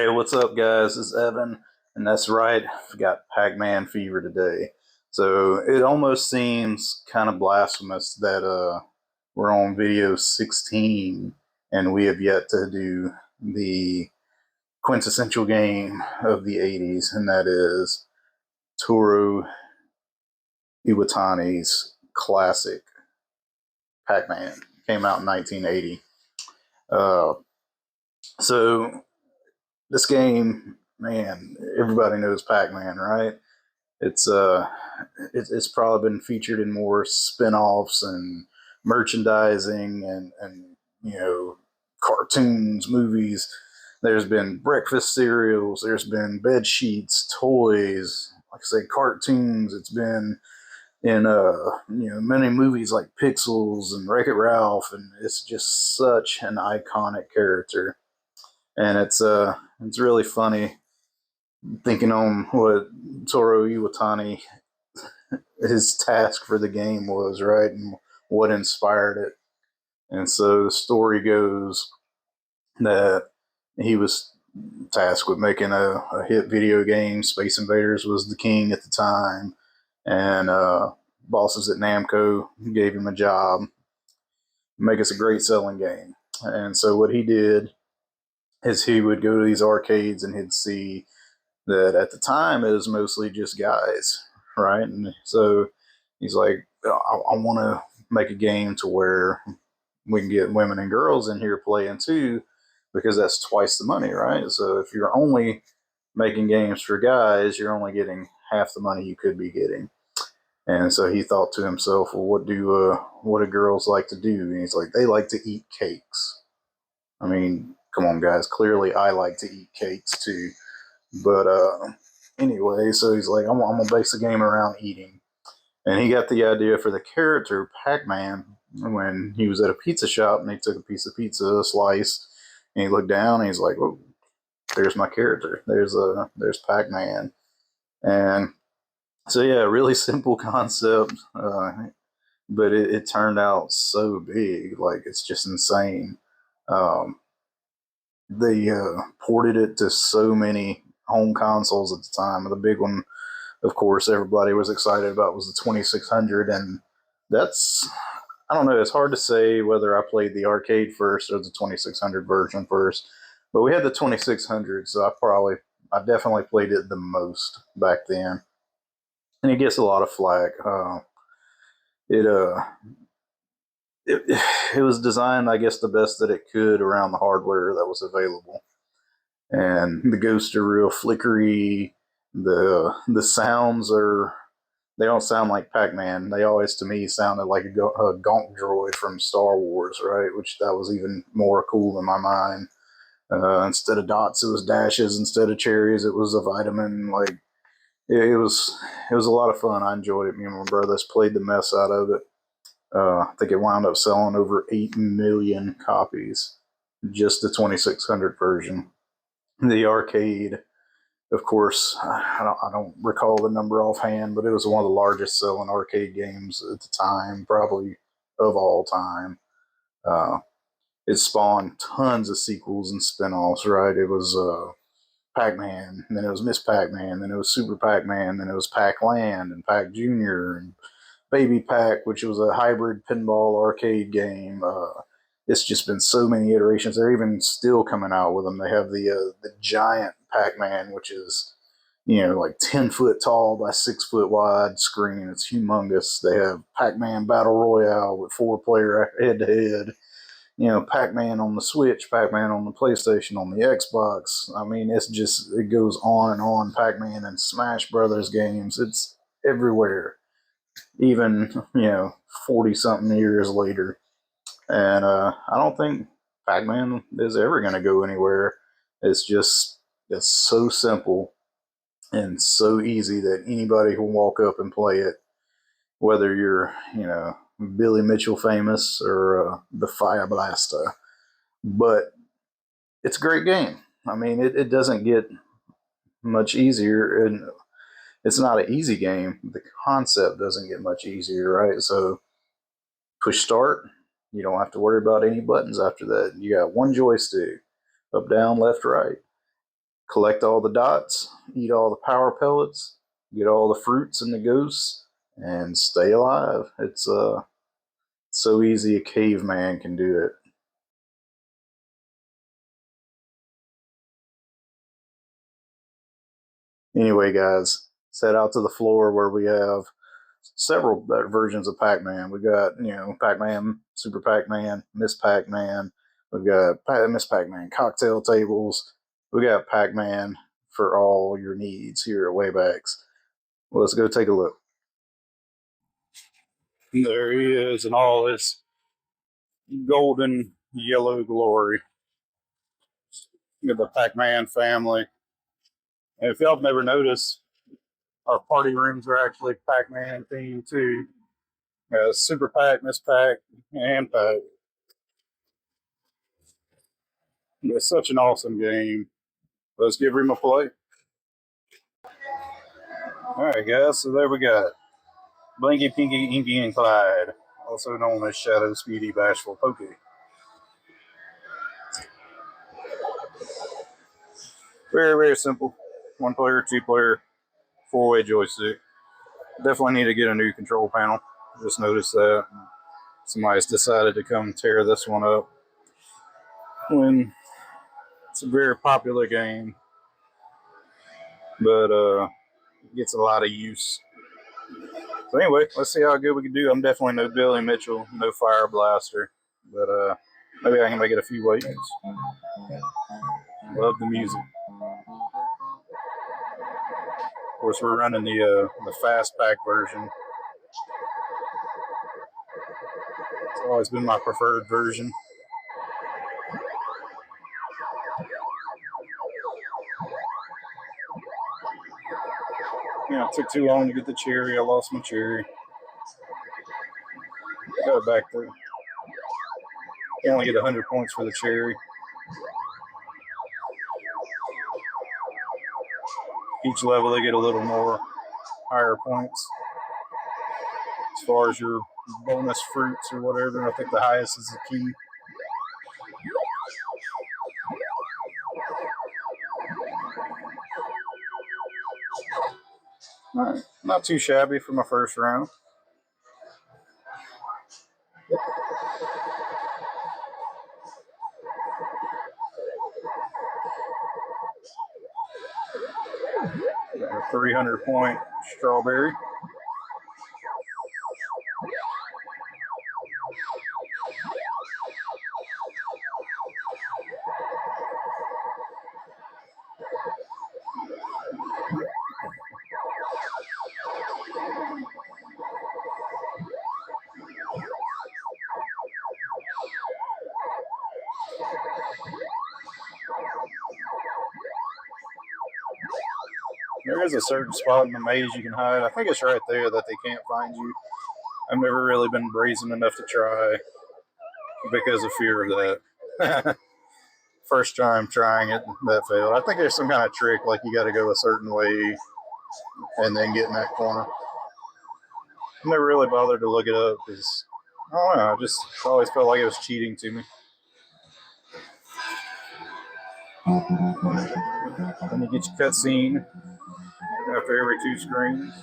Hey, what's up, guys? It's Evan, and that's right, I've got Pac-Man fever today. So it almost seems kind of blasphemous that we're on video 16 and we have yet to do the quintessential game of the 80s, and that is Toru Iwatani's classic Pac-Man. Came out in 1980. Uh, so this game, man, everybody knows Pac-Man, right? It's it's probably been featured in more spin-offs and merchandising and cartoons, movies. There's been breakfast cereals. There's been bed sheets, toys. Like I say, cartoons. It's been in many movies like Pixels and Wreck It Ralph, and it's just such an iconic character. And it's really funny thinking on what Toru Iwatani, his task for the game was, right? And what inspired it. And so the story goes that he was tasked with making a hit video game. Space Invaders was the king at the time. And bosses at Namco gave him a job, make us a great selling game. And so what he did is he would go to these arcades and he'd see that at the time it was mostly just guys, right? And so he's like, I want to make a game to where we can get women and girls in here playing too, because that's twice the money, right? So if you're only making games for guys, you're only getting half the money you could be getting. And so he thought to himself, well, what do girls like to do? And he's like, they like to eat cakes. I mean, come on, guys. Clearly, I like to eat cakes too. But anyway, so he's like, I'm gonna base the game around eating. And he got the idea for the character Pac-Man when he was at a pizza shop and he took a piece of pizza, a slice, and he looked down and he's like, "Oh, there's my character. There's Pac-Man." And so yeah, really simple concept, but it turned out so big, like it's just insane. Um, they ported it to so many home consoles at the time. The big one, of course, everybody was excited about was the 2600, and that's, I don't know. It's hard to say whether I played the arcade first or the 2600 version first, but we had the 2600, so I definitely played it the most back then, and it gets a lot of flack. It it, it was designed, I guess, the best that it could around the hardware that was available, and the ghosts are real flickery. The sounds are, they don't sound like Pac-Man. They always, to me, sounded like a Gonk droid from Star Wars, right? Which that was even more cool in my mind. Instead of dots, it was dashes. Instead of cherries, it was a vitamin. Like it was a lot of fun. I enjoyed it. Me and my brothers played the mess out of it. I think it wound up selling over 8 million copies, just the 2600 version. The arcade, of course, I don't recall the number offhand, but it was one of the largest selling arcade games at the time, probably of all time. Uh, it spawned tons of sequels and spin-offs, right? It was Pac-Man, and then it was Miss Pac-Man, then it was Super Pac-Man, then it was Pac-Land and Pac Junior and Baby Pac, which was a hybrid pinball arcade game. It's just been so many iterations. They're even still coming out with them. They have the giant Pac-Man, which is like 10 foot tall by 6 foot wide screen. It's humongous. They have Pac-Man Battle Royale with 4 player head to head. Pac-Man on the Switch, Pac-Man on the PlayStation, on the Xbox. I mean, it goes on and on. Pac-Man and Smash Brothers games. It's everywhere, even 40 something years later. And I don't think Pac-Man is ever going to go anywhere. It's so simple and so easy that anybody can walk up and play it, whether you're Billy Mitchell famous or the Fire Blaster. But it's a great game. I mean, it doesn't get much easier, and it's not an easy game. The concept doesn't get much easier, right? So push start. You don't have to worry about any buttons after that. You got one joystick, up, down, left, right. collect all the dots, eat all the power pellets, get all the fruits and the ghosts, and stay alive. It's so easy a caveman can do it. Anyway, guys, let's head out to the floor where we have several versions of Pac-Man. We got Pac-Man, Super Pac-Man, Miss Pac-Man. We've got Miss Pac-Man cocktail tables. We got Pac-Man for all your needs here at Waybacks. Well, let's go take a look. There he is in all his golden yellow glory. Look at the Pac-Man family. And if y'all have never noticed, our party rooms are actually Pac-Man themed too. Super Pac, Miss Pac, and Pac. It's such an awesome game. Let's give him a play. All right, guys. So there we got Blinky, Pinky, Inky, and Clyde, also known as Shadow, Speedy, Bashful, Pokey. Very, very simple. One player, two player, four-way joystick. Definitely need to get a new control panel. Just noticed that somebody's decided to come tear this one up when it's a very popular game, but it gets a lot of use. So anyway, let's see how good we can do. I'm definitely no Billy Mitchell, no Fire Blaster, but maybe I can make it a few ways. Love the music. Of course, we're running the fast pack version. It's always been my preferred version. It took too long to get the cherry. I lost my cherry. Got it back there. You only get 100 points for the cherry. Each level, they get a little more higher points. As far as your bonus fruits or whatever, I think the highest is the key. All right, not too shabby for my first round. Got a 300-point strawberry. There is a certain spot in the maze you can hide. I think it's right there that they can't find you. I've never really been brazen enough to try because of fear of that. First time trying it, that failed. I think there's some kind of trick, like you got to go a certain way and then get in that corner. I never really bothered to look it up because I don't know. I just always felt like it was cheating to me. Then you get your cutscene after every 2 screens.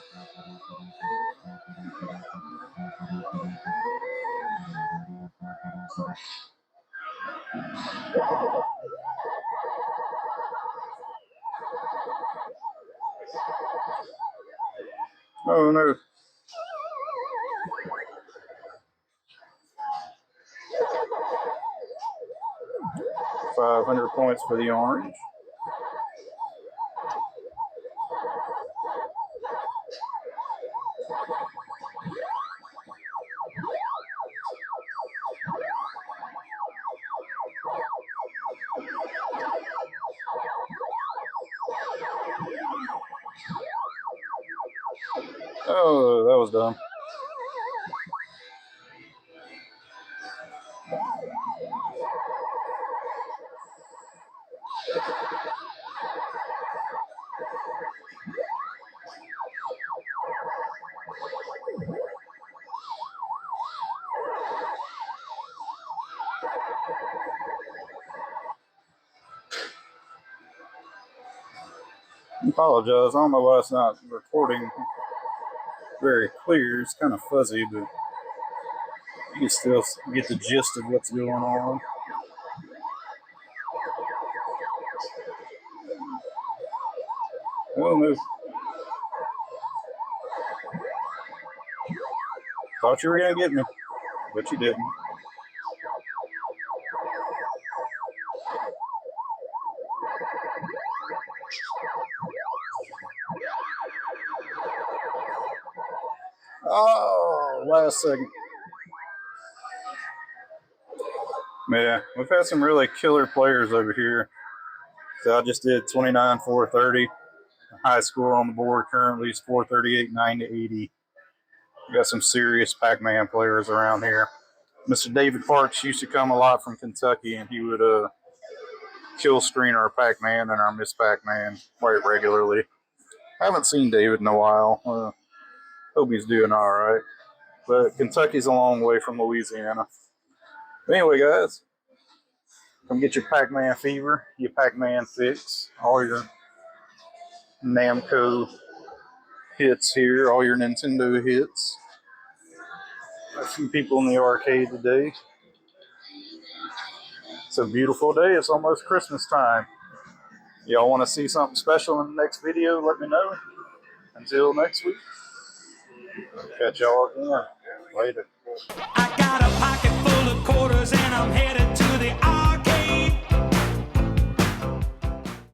Oh no. 500 points for the orange. Oh, that was dumb. I apologize. I don't know why it's not recording very clear. It's kind of fuzzy, but you can still get the gist of what's going on. Well, no. Thought you were going to get me, but you didn't. Oh, last second. Yeah, we've had some really killer players over here. So I just did 29, 430. High score on the board currently is 438, 9 to 80. We got some serious Pac-Man players around here. Mr. David Parks used to come a lot from Kentucky, and he would kill screen our Pac-Man and our Miss Pac-Man quite regularly. I haven't seen David in a while. Hope he's doing all right. But Kentucky's a long way from Louisiana. But anyway, guys, come get your Pac-Man fever, your Pac-Man fix, all your Namco hits here, all your Nintendo hits. A few people in the arcade today. It's a beautiful day. It's almost Christmas time. Y'all want to see something special in the next video? Let me know. Until next week, catch y'all again later. I got a pocket full of quarters and I'm headed to the